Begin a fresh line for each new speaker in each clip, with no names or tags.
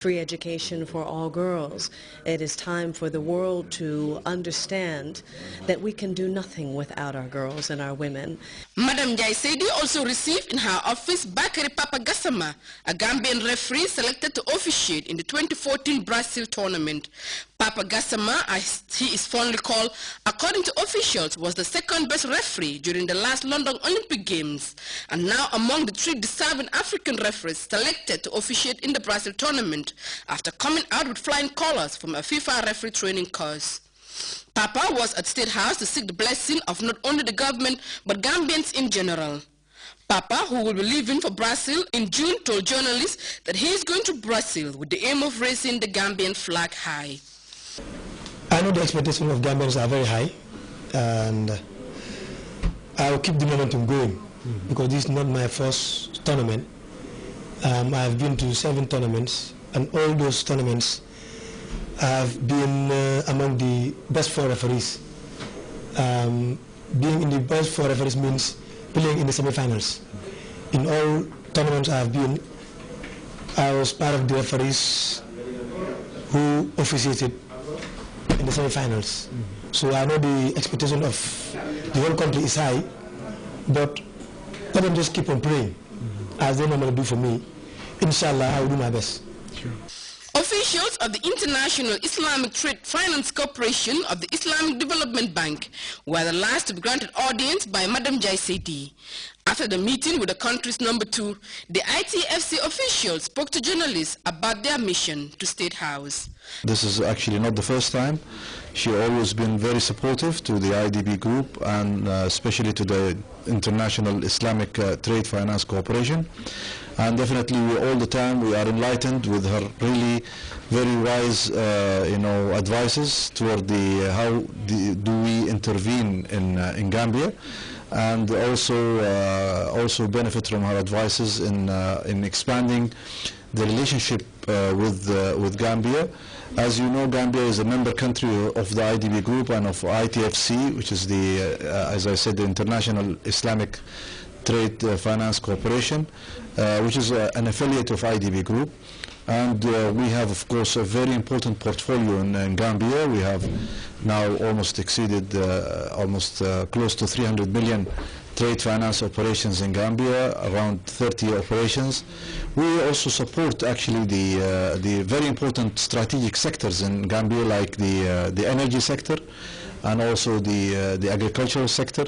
free education for all girls. It is time for the world to understand that we can do nothing without our girls and our women.
Madam Jaisedi also received in her office Bakary Papa Gassama, a Gambian referee selected to officiate in the 2014 Brazil tournament. Papa Gassama, as he is fondly called, according to officials, was the second best referee during the last London Olympic Games, and now among the 3 deserving African referees selected to officiate in the Brazil tournament after coming out with flying colors from a FIFA referee training course. Papa was at State House to seek the blessing of not only the government but Gambians in general. Papa, who will be leaving for Brazil in June, told journalists that he is going to Brazil with the aim of raising the Gambian flag high.
I know the expectations of Gambians are very high, and I will keep the momentum going because this is not my first tournament. I have been to 7 tournaments, and all those tournaments I have been among the best 4 referees. Being in the best 4 referees means playing in the semi-finals. In all tournaments I have been, I was part of the referees who officiated in the semi-finals. So I know the expectation of the whole country is high, but let them just keep on praying as they normally do for me. Inshallah, I will do my best.
Sure. Officials of the International Islamic Trade Finance Corporation of the Islamic Development Bank were the last to be granted audience by Madam Jaisedi. After the meeting with the country's number 2, the ITFC officials spoke to journalists about their mission to State House.
This is actually not the first time. She always been very supportive to the IDB group and especially to the International Islamic Trade Finance Corporation. And definitely all the time we are enlightened with her really very wise advices toward the how do we intervene in Gambia, and also benefit from her advices in expanding the relationship with Gambia. As you know, Gambia is a member country of the IDB group and of ITFC, which is the as I said, the International Islamic Trade Finance Corporation, which is an affiliate of IDB Group. And we have, of course, a very important portfolio in Gambia. We have now almost exceeded close to 300 million trade finance operations in Gambia, around 30 operations. We also support actually the very important strategic sectors in Gambia, like the energy sector and also the agricultural sector.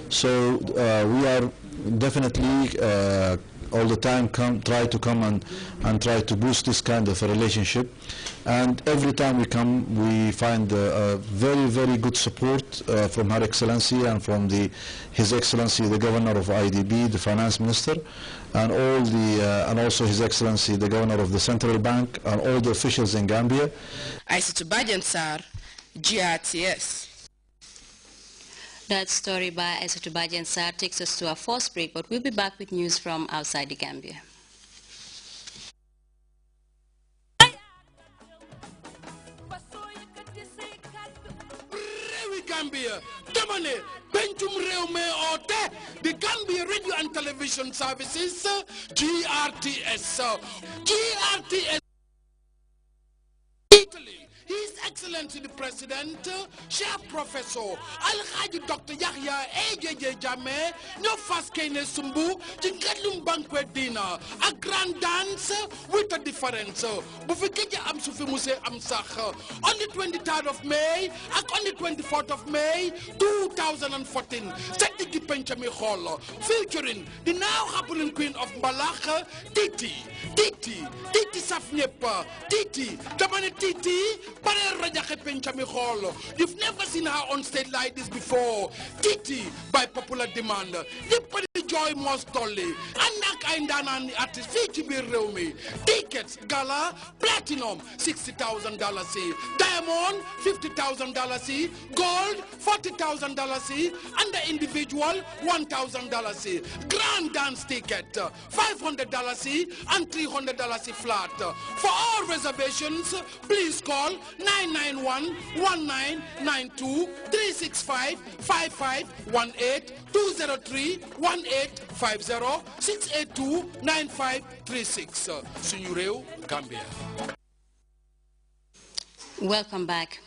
So we are definitely all the time try to come and try to boost this kind of a relationship, and every time we come we find very, very good support from Her Excellency and from His Excellency the Governor of IDB, the Finance Minister, and and also His Excellency the Governor of the Central Bank and all the officials in Gambia.
Aissatou Badiane Sarr, Grts.
That story by Aissatou Badiane Sarr takes us to our first break, but we'll be back with news from outside the Gambia.
Gambia, the Gambia Radio and Television Services, GRTS. GRTS Italy. His Excellency the President, Chair Professor Al-Haji Dr. Yahya AJJ Jammeh, no fast kene sumbu, jingadlum banquet dinner, a grand dance with a difference. Bufikeja am sufi muse am sakh. On the 23rd of May, and on the 24th of May, 2014, Setiki Penchami Hall, featuring the now happening Queen of Mbalakh, Titi Safnepa, Titi, Tamane Titi, you've never seen her on stage like this before. Titi, by popular demand. The Joy Most Dolly. Anak Aindanan artist Fiji Reumi. Tickets, Gala, Platinum, $60,000. Diamond, $50,000. Gold, $40,000. And the individual, $1,000. Grand dance ticket, $500 and $300 flat. For all reservations, please call 991-1992-365-5518-203-1850-682-9536. Suñu réew Gambia.
Welcome back.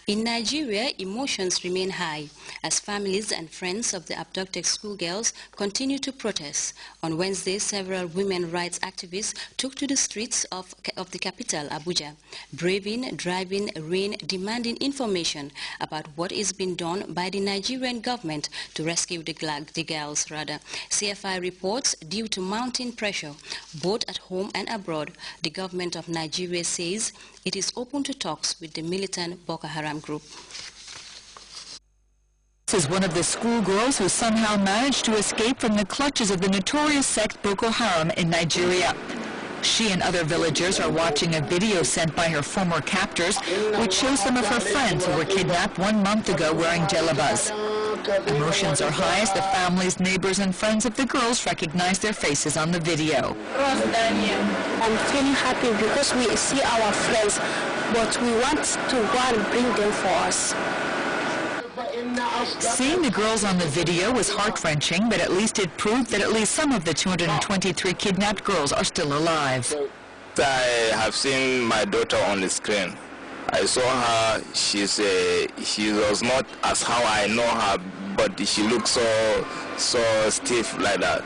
In Nigeria, emotions remain high as families and friends of the abducted schoolgirls continue to protest. On Wednesday, several women rights activists took to the streets of the capital, Abuja, braving, driving rain, demanding information about what is being done by the Nigerian government to rescue the girls. CFI reports due to mounting pressure, both at home and abroad, the government of Nigeria says it is open to talks with the militant Boko Haram group.
This is one of the schoolgirls who somehow managed to escape from the clutches of the notorious sect Boko Haram in Nigeria. She and other villagers are watching a video sent by her former captors, which shows some of her friends who were kidnapped 1 month ago wearing jalabas. Emotions are high as the families, neighbors, and friends of the girls recognize their faces on the video.
I'm feeling happy because we see our friends, but we want to go and bring them for us.
Seeing the girls on the video was heart-wrenching, but at least it proved that at least some of the 223 kidnapped girls are still alive.
I have seen my daughter on the screen. I saw her, she was not as how I know her, but she looks so stiff like that.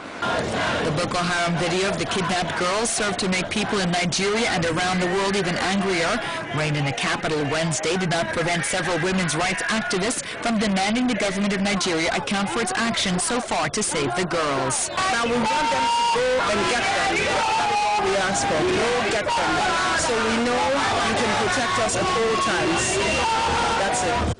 The Boko Haram video of the kidnapped girls served to make people in Nigeria and around the world even angrier. Rain in the capital Wednesday did not prevent several women's rights activists from demanding the government of Nigeria account for its actions so far to save the girls.
Now we want them to go and get them. We ask for go get them, so we know you can protect us at all times. That's it.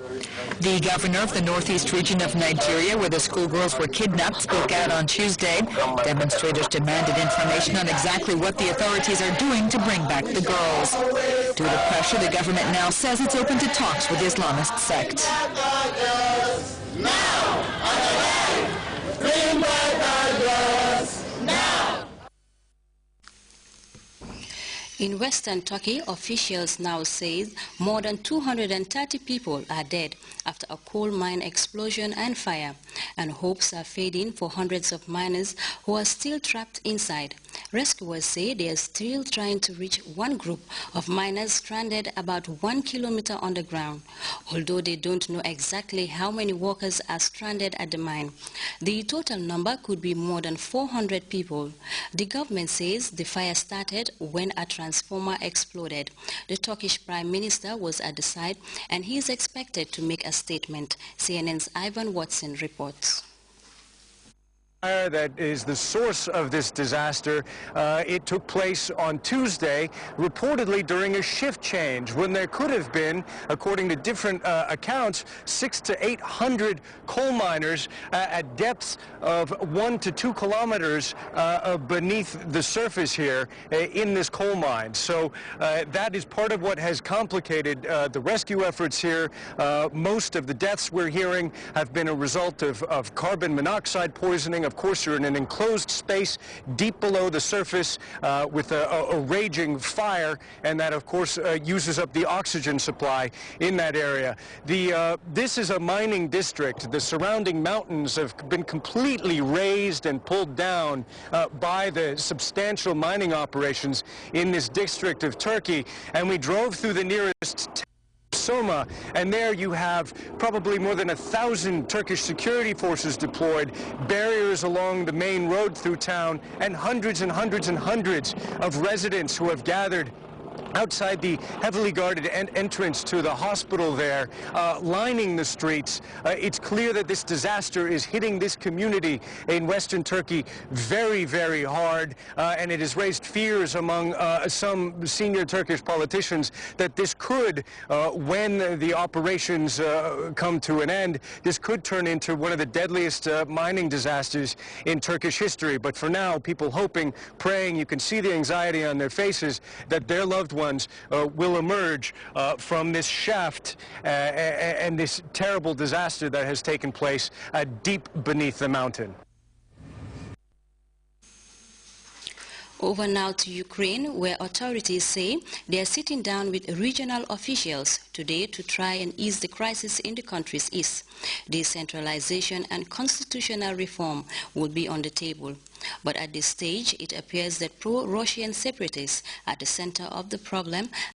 The governor of the northeast region of Nigeria, where the schoolgirls were kidnapped, spoke out on Tuesday. Demonstrators demanded information on exactly what the authorities are doing to bring back the girls. Due to pressure, the government now says it's open to talks with the Islamist sect.
Bring back our girls now.
In western Turkey, officials now say more than 230 people are dead after a coal mine explosion and fire, and hopes are fading for hundreds of miners who are still trapped inside. Rescuers say they are still trying to reach one group of miners stranded about 1 kilometer underground, although they don't know exactly how many workers are stranded at the mine. The total number could be more than 400 people. The government says the fire started when a transformer exploded. The Turkish Prime Minister was at the site and he is expected to make a statement. CNN's Ivan Watson reports.
That is the source of this disaster. It took place on Tuesday, reportedly during a shift change, when there could have been, according to different accounts, 600 to 800 coal miners at depths of 1 to 2 kilometers beneath the surface here in this coal mine. So that is part of what has complicated the rescue efforts here. Most of the deaths we're hearing have been a result of carbon monoxide poisoning. Of course, you're in an enclosed space deep below the surface with a raging fire, and that, of course, uses up the oxygen supply in that area. This is a mining district. The surrounding mountains have been completely razed and pulled down by the substantial mining operations in this district of Turkey, and we drove through the nearest Soma, and there you have probably more than 1,000 Turkish security forces deployed, barriers along the main road through town, and hundreds and hundreds and hundreds of residents who have gathered outside the heavily guarded entrance to the hospital there, lining the streets. It's clear that this disaster is hitting this community in western Turkey very, very hard, and it has raised fears among some senior Turkish politicians that this could, when the operations come to an end, this could turn into one of the deadliest mining disasters in Turkish history. But for now, people hoping, praying, you can see the anxiety on their faces that their loved ones will emerge from this shaft and this terrible disaster that has taken place deep beneath the mountain.
Over now to Ukraine, where authorities say they are sitting down with regional officials today to try and ease the crisis in the country's east. Decentralization and constitutional reform will be on the table. But at this stage, it appears that pro-Russian separatists are at the center of the problem